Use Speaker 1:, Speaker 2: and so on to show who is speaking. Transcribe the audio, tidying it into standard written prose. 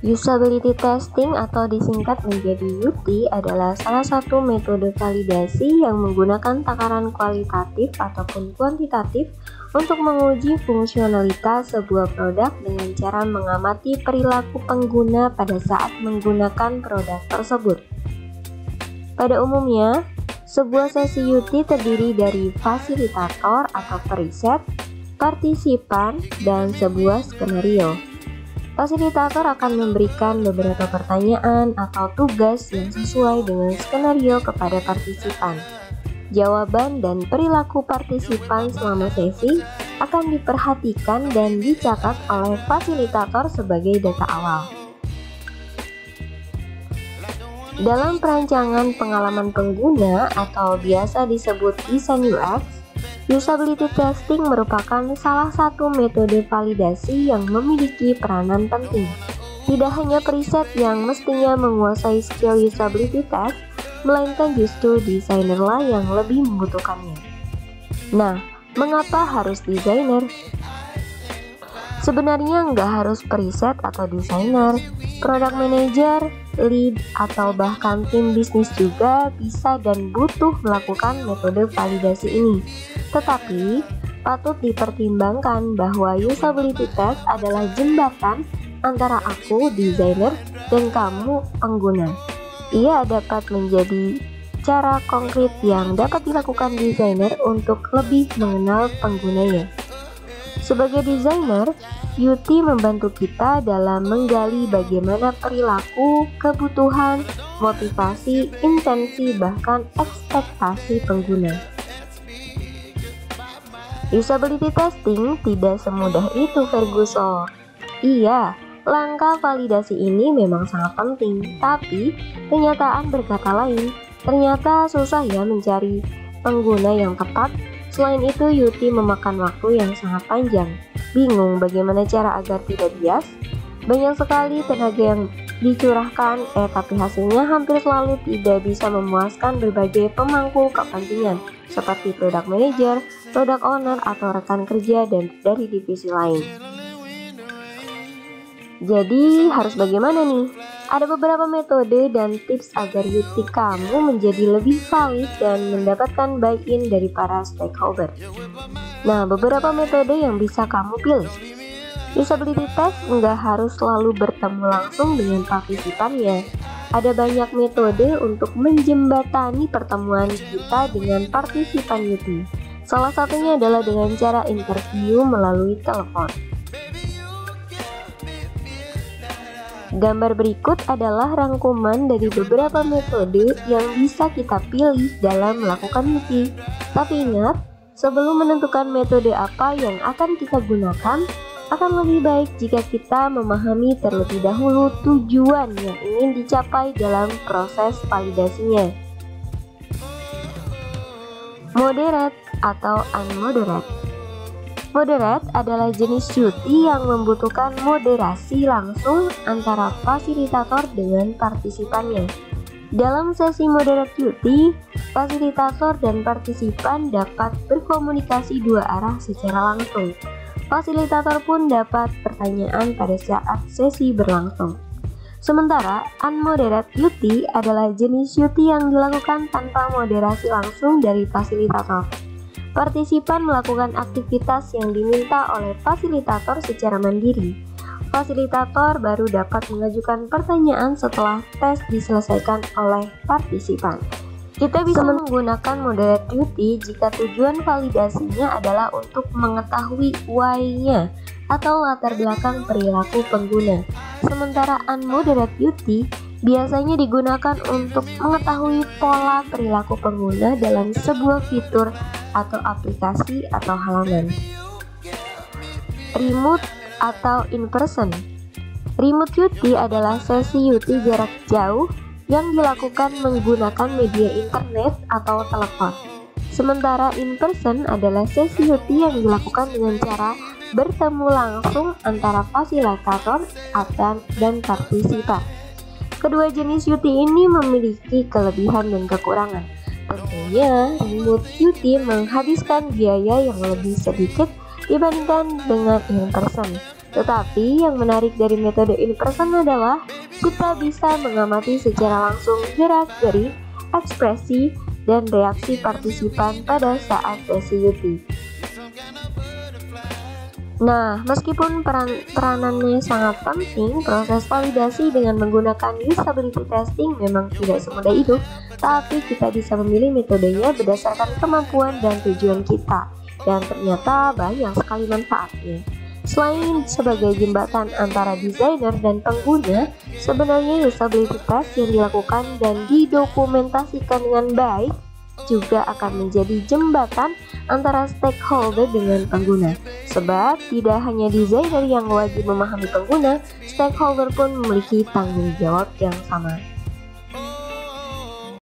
Speaker 1: Usability testing atau disingkat menjadi UT adalah salah satu metode validasi yang menggunakan takaran kualitatif ataupun kuantitatif untuk menguji fungsionalitas sebuah produk dengan cara mengamati perilaku pengguna pada saat menggunakan produk tersebut. Pada umumnya, sebuah sesi UT terdiri dari fasilitator atau periset, partisipan, dan sebuah skenario. Fasilitator akan memberikan beberapa pertanyaan atau tugas yang sesuai dengan skenario kepada partisipan. Jawaban dan perilaku partisipan selama sesi akan diperhatikan dan dicatat oleh fasilitator sebagai data awal. Dalam perancangan pengalaman pengguna atau biasa disebut desain UX, usability testing merupakan salah satu metode validasi yang memiliki peranan penting. Tidak hanya periset yang mestinya menguasai skill usability test, melainkan justru desainerlah yang lebih membutuhkannya. Nah, mengapa harus desainer? Sebenarnya nggak harus periset atau desainer, product manager, lead, atau bahkan tim bisnis juga bisa dan butuh melakukan metode validasi ini. Tetapi, patut dipertimbangkan bahwa usability test adalah jembatan antara aku, desainer, dan kamu, pengguna. Ia dapat menjadi cara konkret yang dapat dilakukan desainer untuk lebih mengenal penggunanya. Sebagai desainer, UT membantu kita dalam menggali bagaimana perilaku, kebutuhan, motivasi, intensi, bahkan ekspektasi pengguna. Usability testing tidak semudah itu, Ferguson. Iya, langkah validasi ini memang sangat penting, tapi kenyataan berkata lain. Ternyata susah ya mencari pengguna yang tepat. Selain itu, UT memakan waktu yang sangat panjang. Bingung bagaimana cara agar tidak bias? Banyak sekali tenaga yang dicurahkan, tapi hasilnya hampir selalu tidak bisa memuaskan berbagai pemangku kepentingan seperti product manager, product owner, atau rekan kerja dan dari divisi lain. Jadi harus bagaimana nih? Ada beberapa metode dan tips agar UT kamu menjadi lebih valid dan mendapatkan buy-in dari para stakeholder. Nah, beberapa metode yang bisa kamu pilih. Usability test nggak harus selalu bertemu langsung dengan partisipannya. Ada banyak metode untuk menjembatani pertemuan kita dengan partisipan UT. Salah satunya adalah dengan cara interview melalui telepon. Gambar berikut adalah rangkuman dari beberapa metode yang bisa kita pilih dalam melakukan UT. Tapi ingat, sebelum menentukan metode apa yang akan kita gunakan, akan lebih baik jika kita memahami terlebih dahulu tujuan yang ingin dicapai dalam proses validasinya. Moderate atau unmoderate. Moderate adalah jenis UT yang membutuhkan moderasi langsung antara fasilitator dengan partisipannya. Dalam sesi moderate UT, fasilitator dan partisipan dapat berkomunikasi dua arah secara langsung. Fasilitator pun dapat pertanyaan pada saat sesi berlangsung. Sementara unmoderate UT adalah jenis UT yang dilakukan tanpa moderasi langsung dari fasilitator. Partisipan melakukan aktivitas yang diminta oleh fasilitator secara mandiri. Fasilitator baru dapat mengajukan pertanyaan setelah tes diselesaikan oleh partisipan. Kita bisa menggunakan moderate UT jika tujuan validasinya adalah untuk mengetahui why-nya atau latar belakang perilaku pengguna. Sementara unmoderate UT biasanya digunakan untuk mengetahui pola perilaku pengguna dalam sebuah fitur atau aplikasi atau halaman. Remote atau in-person. Remote UT adalah sesi UT jarak jauh yang dilakukan menggunakan media internet atau telepon. Sementara in-person adalah sesi UT yang dilakukan dengan cara bertemu langsung antara fasilitator dan partisipan. Kedua jenis UT ini memiliki kelebihan dan kekurangan. Tentunya, remote UT menghabiskan biaya yang lebih sedikit dibandingkan dengan in person. Tetapi yang menarik dari metode in person adalah kita bisa mengamati secara langsung gerak-gerik, ekspresi, dan reaksi partisipan pada saat sesi UT. Nah, meskipun peranannya sangat penting, proses validasi dengan menggunakan usability testing memang tidak semudah itu, tapi kita bisa memilih metodenya berdasarkan kemampuan dan tujuan kita, dan ternyata banyak sekali manfaatnya. Selain sebagai jembatan antara desainer dan pengguna, sebenarnya usability test yang dilakukan dan didokumentasikan dengan baik juga akan menjadi jembatan antara stakeholder dengan pengguna. Sebab tidak hanya desainer yang wajib memahami pengguna, stakeholder pun memiliki tanggung jawab yang sama.